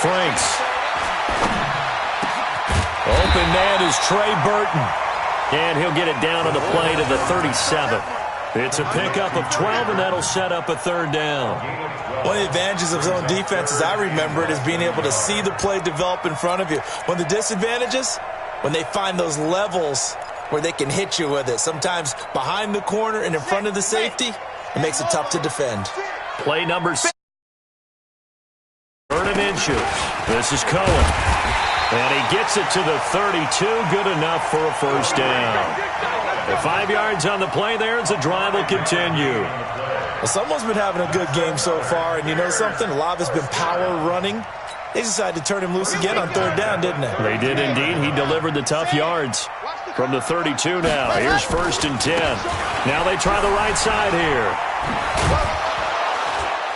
Franks. Open man is Trey Burton. And he'll get it down on the play to the 37. It's a pickup of 12, and that'll set up a third down. One of the advantages of zone defense, as I remember it, is being able to see the play develop in front of you. One of the disadvantages, when they find those levels where they can hit you with it, sometimes behind the corner and in front of the safety, it makes it tough to defend. Play number 6. Third and inches. This is Cohen. And he gets it to the 32. Good enough for a first down. The 5 yards on the play there as the drive will continue. Well, someone's been having a good game so far, and you know something? A lot of it's been power running. They decided to turn him loose again on third down, didn't they? They did indeed. He delivered the tough yards from the 32 now. Here's 1st and 10. Now they try the right side here.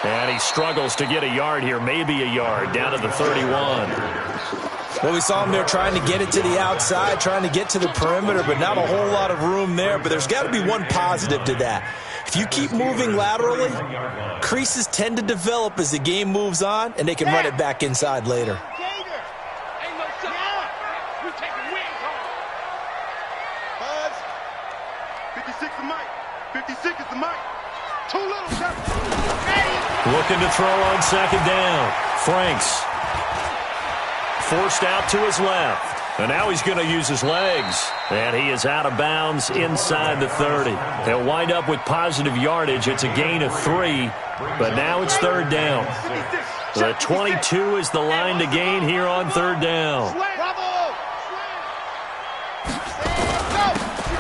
And he struggles to get a yard here, maybe a yard, down to the 31. Well, we saw him there trying to get it to the outside, trying to get to the perimeter, but not a whole lot of room there. But there's got to be one positive to that. If you keep moving laterally, creases tend to develop as the game moves on, and they can run it back inside later. Looking to throw on second down. Franks. Forced out to his left. And now he's going to use his legs. And he is out of bounds inside the 30. He'll wind up with positive yardage. It's a gain of 3. But now it's third down. The 22 is the line to gain here on third down.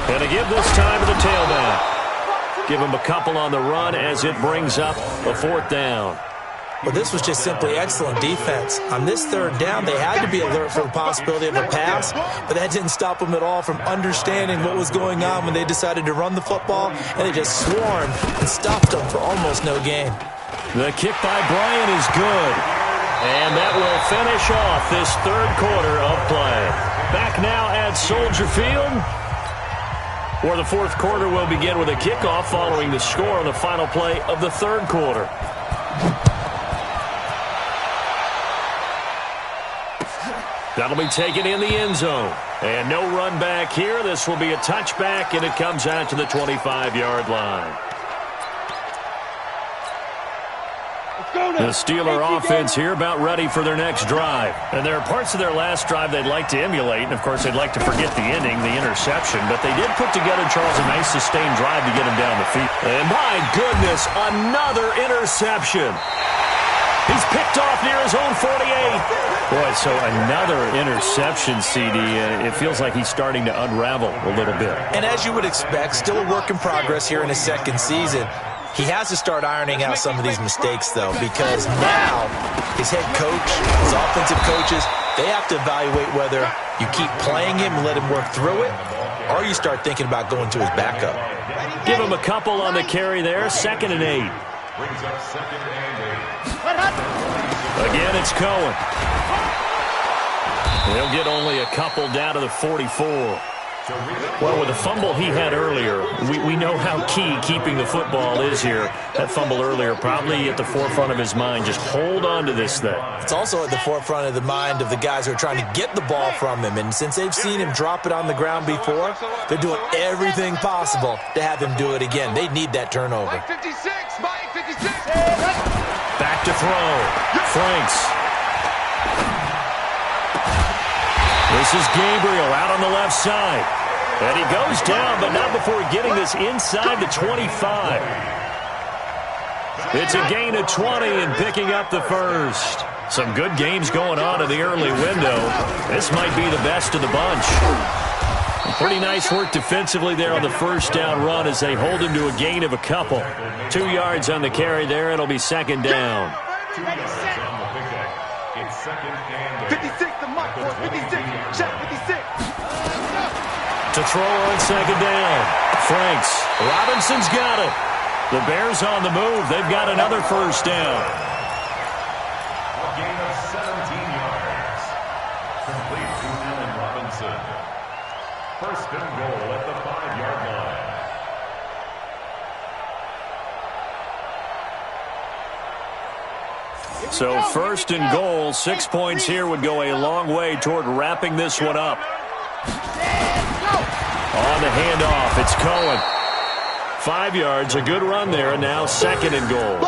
And to give this time to the tailback. Give him a couple on the run as it brings up a fourth down. Well, this was just simply excellent defense. On this third down, they had to be alert for the possibility of a pass, but that didn't stop them at all from understanding what was going on when they decided to run the football, and they just swarmed and stopped them for almost no gain. The kick by Bryant is good, and that will finish off this third quarter of play. Back now at Soldier Field, where the fourth quarter will begin with a kickoff following the score on the final play of the third quarter. That'll be taken in the end zone. And no run back here. This will be a touchback, and it comes out to the 25-yard line. The Steeler offense here about ready for their next drive. And there are parts of their last drive they'd like to emulate. And, of course, they'd like to forget the ending, the interception. But they did put together, Charles, a nice sustained drive to get him down the field. And, my goodness, another interception. He's picked off near his own 48. Boy, so another interception, CD. It feels like he's starting to unravel a little bit. And as you would expect, still a work in progress here in his second season. He has to start ironing out some of these mistakes, though, because now his head coach, his offensive coaches, they have to evaluate whether you keep playing him and let him work through it, or you start thinking about going to his backup. Give him a couple on the carry there, 2nd and 8. Again, it's Cohen. He'll get only a couple down to the 44. Well, with the fumble he had earlier, we know how key keeping the football is here. That fumble earlier probably at the forefront of his mind. Just hold on to this thing. It's also at the forefront of the mind of the guys who are trying to get the ball from him. And since they've seen him drop it on the ground before, they're doing everything possible to have him do it again. They need that turnover. Back to throw. Franks. This is Gabriel out on the left side. And he goes down, but not before getting this inside the 25. It's a gain of 20 and picking up the first. Some good games going on in the early window. This might be the best of the bunch. Pretty nice work defensively there on the first down run as they hold him to a gain of a couple. 2 yards on the carry there. It'll be second down. 56, the mark, 56, shot 56. To throw on second down. Franks. Robinson's got it. The Bears on the move. They've got another first down. A gain of 17 yards. Complete to Allen Robinson. First and goal at the 5-yard line. So first and goal, 6 points here would go a long way toward wrapping this one up. On the handoff, it's Cohen. 5 yards, a good run there, and now second and goal.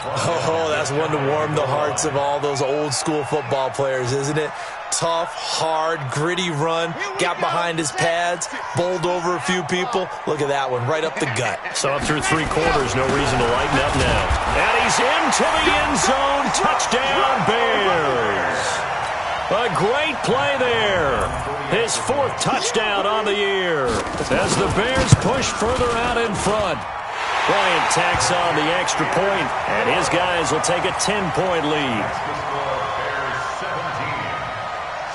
Oh, that's one to warm the hearts of all those old school football players, isn't it? Tough, hard, gritty run, got behind his pads, bowled over a few people. Look at that one, right up the gut. So up through 3 quarters, no reason to lighten up now. And he's into the end zone. Touchdown, Bears. A great play there. His 4th touchdown on the year as the Bears push further out in front. Bryant tacks on the extra point, and his guys will take a 10-point lead.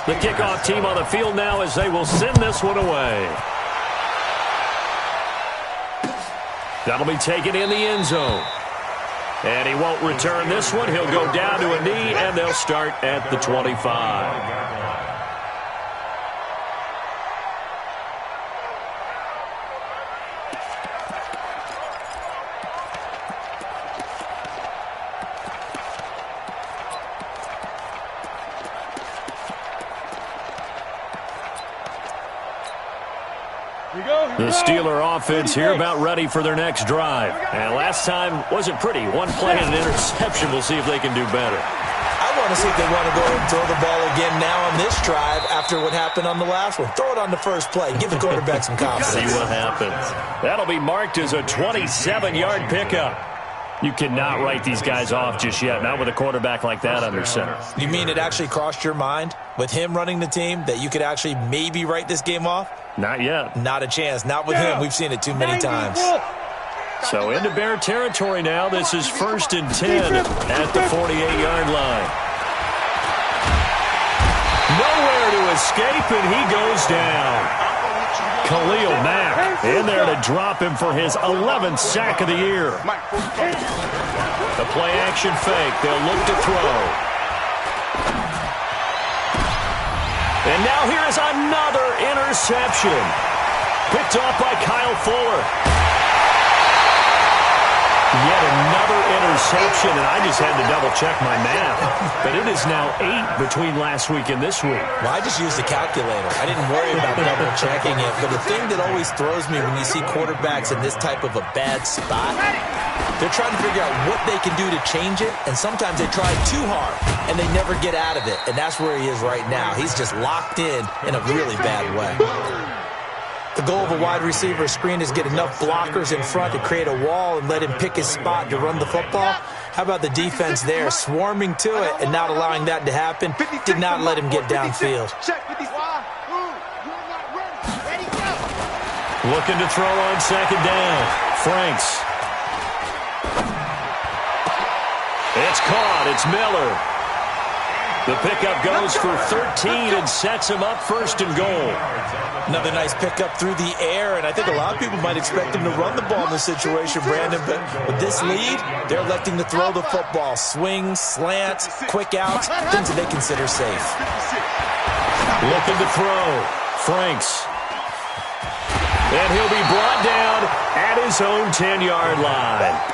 The kickoff team on the field now as they will send this one away. That'll be taken in the end zone. And he won't return this one. He'll go down to a knee, and they'll start at the 25. The Steeler offense here about ready for their next drive. And last time wasn't pretty. One play and an interception. We'll see if they can do better. I want to see if they want to go and throw the ball again now on this drive after what happened on the last one. Throw it on the first play. Give the quarterback some confidence. See what happens. That'll be marked as a 27-yard pickup. You cannot write these guys off just yet, not with a quarterback like that under center. You mean it actually crossed your mind with him running the team that you could actually maybe write this game off? Not yet. Not a chance. Not with him. We've seen it too many times. So into Bear territory now. This is 1st and 10 at the 48-yard line. Nowhere to escape, and he goes down. Khalil Mack in there to drop him for his 11th sack of the year. The play-action fake. They'll look to throw. And now here is another interception. Picked off by Kyle Fuller. Yet another interception, and I just had to double-check my math. But it is now 8 between last week and this week. Well, I just used the calculator. I didn't worry about double-checking it. But the thing that always throws me when you see quarterbacks in this type of a bad spot, they're trying to figure out what they can do to change it, and sometimes they try too hard, and they never get out of it. And that's where he is right now. He's just locked in a really bad way. The goal of a wide receiver screen is get enough blockers in front to create a wall and let him pick his spot to run the football. How about the defense there, swarming to it and not allowing that to happen? Did not let him get downfield. Looking to throw on 2nd down. Franks. It's caught. It's Miller. The pickup goes for 13 and sets him up 1st and goal. Another nice pickup through the air, and I think a lot of people might expect him to run the ball in this situation, Brandon, but with this lead, they're electing to throw the football. Swings, slants, quick outs, things that they consider safe. Looking to throw. Franks. And he'll be brought down at his own 10-yard line.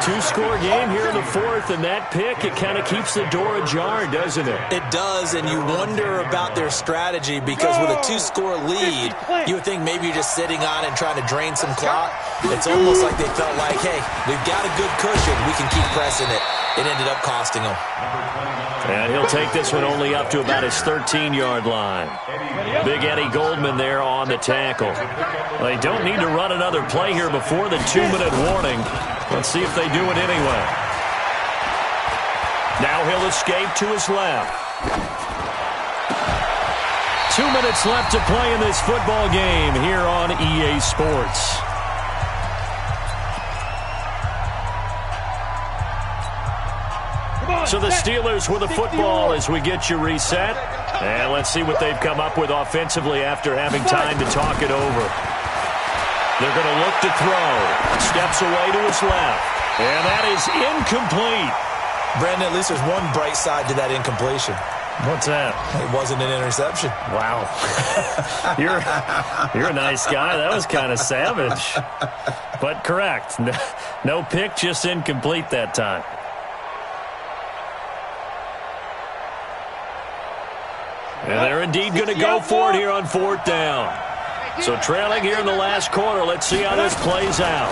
2-score game here in the 4th, and that pick, it kind of keeps the door ajar, doesn't it? It does, and you wonder about their strategy because with a 2-score lead, you would think maybe you're just sitting on it and trying to drain some clock. It's almost like they felt like, hey, we've got a good cushion. We can keep pressing it. It ended up costing them. And he'll take this one only up to about his 13-yard line. Big Eddie Goldman there on the tackle. They don't need to run another play here before the 2-minute warning. Let's see if they do it anyway. Now he'll escape to his left. 2 minutes left to play in this football game here on EA Sports. So the Steelers with the football as we get you reset. And let's see what they've come up with offensively after having time to talk it over. They're going to look to throw. Steps away to his left. And that is incomplete. Brandon, at least there's one bright side to that incompletion. What's that? It wasn't an interception. Wow. You're a nice guy. That was kind of savage. But correct. No pick, just incomplete that time. And they're indeed going to go for it here on 4th down. So trailing here in the last quarter. Let's see how this plays out.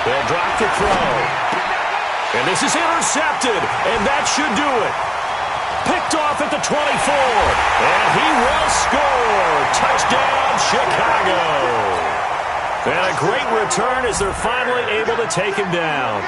They'll drop the throw. And this is intercepted. And that should do it. Picked off at the 24. And he will score. Touchdown, Chicago. And a great return as they're finally able to take him down.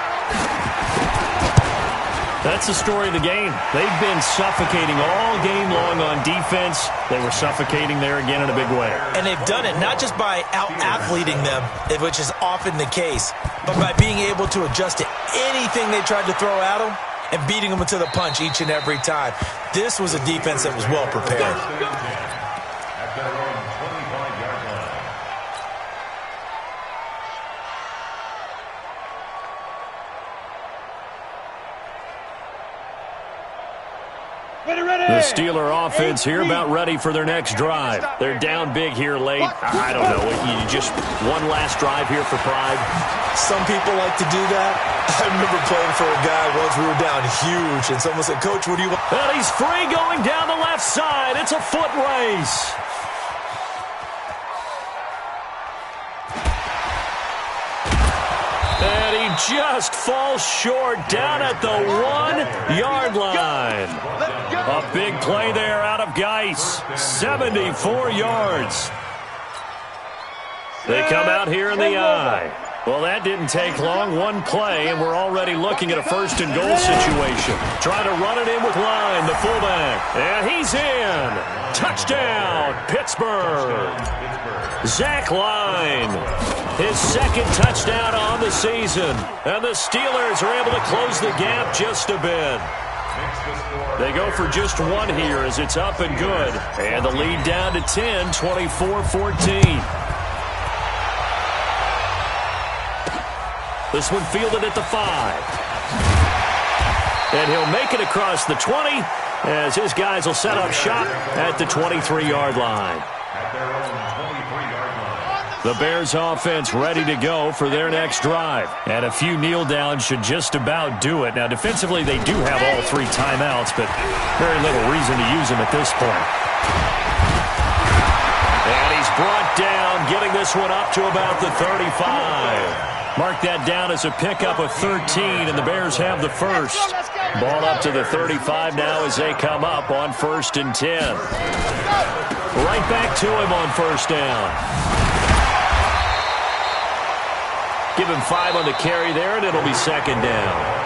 That's the story of the game. They've been suffocating all game long on defense. They were suffocating there again in a big way. And they've done it not just by out-athleting them, which is often the case, but by being able to adjust to anything they tried to throw at them and beating them to the punch each and every time. This was a defense that was well prepared. At their own 25-yard line. The Steeler offense here about ready for their next drive. They're down big here late. I don't know. You just one last drive here for pride. Some people like to do that. I remember playing for a guy once. We were down huge, and someone said, "Coach, what do you want?" And he's free going down the left side. It's a foot race. And he just falls short down at the 1-yard line. A big play there out of Geis. 74 yards. They come out here in the I. Well, that didn't take long. One play, and we're already looking at a 1st and goal situation. Trying to run it in with Line, the fullback. And he's in. Touchdown, Pittsburgh. Zach Line. His 2nd touchdown on the season. And the Steelers are able to close the gap just a bit. They go for just one here as it's up and good. And the lead down to 10, 24-14. This one fielded at the 5. And he'll make it across the 20 as his guys will set up shop at the 23-yard line. At their own 23-yard line. The Bears offense ready to go for their next drive. And a few kneel downs should just about do it. Now, defensively, they do have all 3 timeouts, but very little reason to use them at this point. And he's brought down, getting this one up to about the 35. Mark that down as a pickup of 13, and the Bears have the first. Ball up to the 35 now as they come up on 1st and 10. Right back to him on 1st down. Give him 5 on the carry there, and it'll be 2nd down.